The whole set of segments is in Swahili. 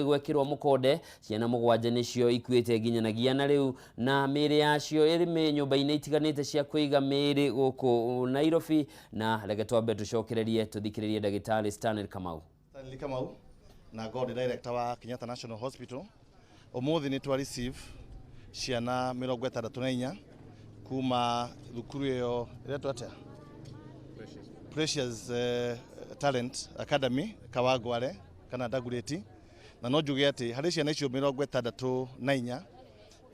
gwekirwo mukonde ciana mugwanja nicio ikuite nginyanagia na riu na miri yacio iri nyumba-ini itiganite cia kuiga miri guku Nairobi na reke twambe tucokererie tuthikiririe ndagitari Stanley Kamau na God director wa Kenyatta National Hospital. Umuthi ni twa receive ciana 64 kuma thukuru iyo iretwa atia Precious Talent Academy Kawagware kana Dagureti, na no njuge ati hari ciana icio 64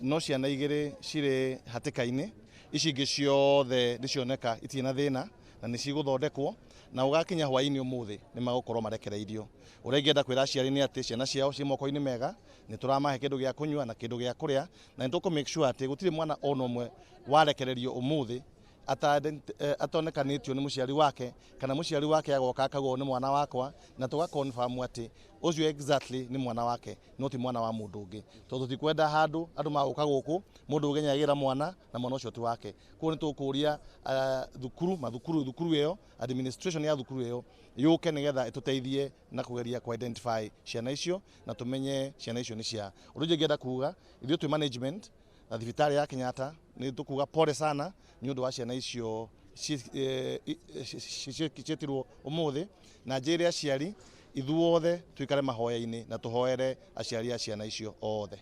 no ciana igiri cire hatika-ini, ici ingi ciothe nicioneka itina thina na ni ciguthondekwo na ugakinya hwaini umuthi ni magukorwo marekereirio. Uria ingenda kwira aciari ni ati ciana ciao ci moko-ini mega, ni turamahe kindu gia kunywa na kindu gia kuria, na ni tuku make sure ati gutire mwana ono umwe warekererio umuthi atonekanitio ni muciari wake kana muciari wake agoka akagwo ni mwana wakwa, na tuga confirm ati ucio exactly ni mwana wake no ti mwana wa mundu ungi, tondu tikwenda handu andu maguka guku mundu ugenya agira mwana na mwana ucio ti wake. Kuo ni tukuria thukuru iyo administration ya thukuru iyo yuke nigetha ituteithie na kugeria ku identify ciana icio na tumenye ciana icio ni cia uruje ngenda kuga ithio tu management na thibitari ya Kenyatta ni tukuga pole sana ni undu wa ciana icio citirwo umuthi, na njire aciari ithuothe tuikare mahoya-ini na tuhoere aciari a ciana icio othe.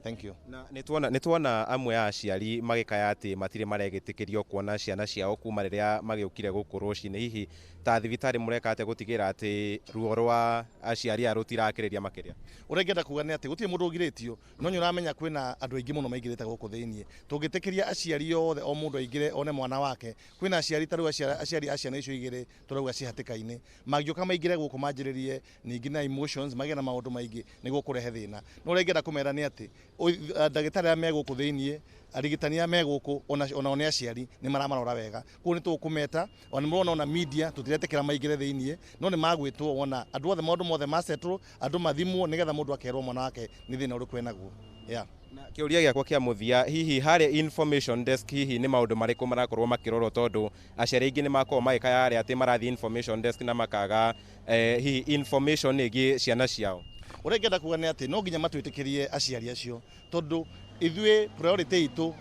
Thank you. Na nitwona amwe ya aciari magikaya ati matire maregitikirio kuona ciana ciao kuma riria magiukire guku rucini, hihi ta thibitari mureka ate gutigira ati ruo rwa aciari a rutirakireria makiria? Uria ngenda kuga ni ati gutire mundu ugiritio, no nyuramenya kwina andu aingi muno maigirite guku thiini. Tungitikiria aciari othe o mundu aigire one mwana wake, kwina aciari taru aciari a ciana icio igire turauga ci hatika-ini, magiuka maigire guku manjiririe ningi na emotions magena maundu maingi ni gukurehe thina. No uria ngenda kumera ni ati ndagitari ya meguku thiini arigitani ya meguku ona aciari ni maramarora wega. Kuo ni tukumeta ona murona ona media tutiretekera maigire thiini, no ni magwitwo ona andu othe maundu mothe masetro andu mathimwo nigetha mundu akerwo mwana wake ni thina uriku enaguo. Na kiuria giakwa kia muthia, hihi hare information desk hihi ni maundu mariku marakorwo makirorwo, tondu aciari aingi ni makorwo magikaya ari ati marathi information desk na makaga hihi information igi ciana ciao? Uria ngenda kuga ni ati no nginya matwitikirie aciari acio, tondu ithue priority itu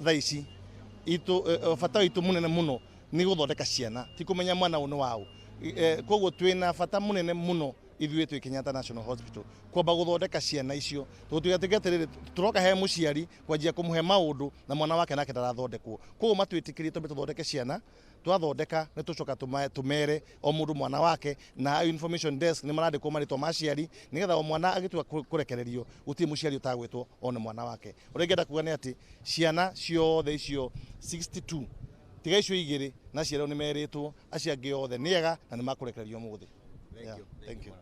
thaici itu fata itu munene muno ni guthondeka ciana, ti kumenya mwana unu wao. Koguo twina fata munene muno ithue twi Kenyatta National Hospital kwamba guthondeka ciana icio, tutigatigatirire turoka he muciari kwanjia kumuhe maundu na mwana wake nake ndarathondekwo. Koguo matwitikirie tumbe tuthondeke ciana, twathondeka ni tucoka tumere o mundu mwana wake, na information desk ni marandikwo maritwa maciari nigetha o mwana agitua kurekererio guti muciari utagwitwo ona mwana wake. Uria ngenda kuga ni ati ciana ciothe icio 62 tiga icio igiri na ciero ni meritwo, acio angi othe niega na ni makurekererio muthi. Thank you. Thank you.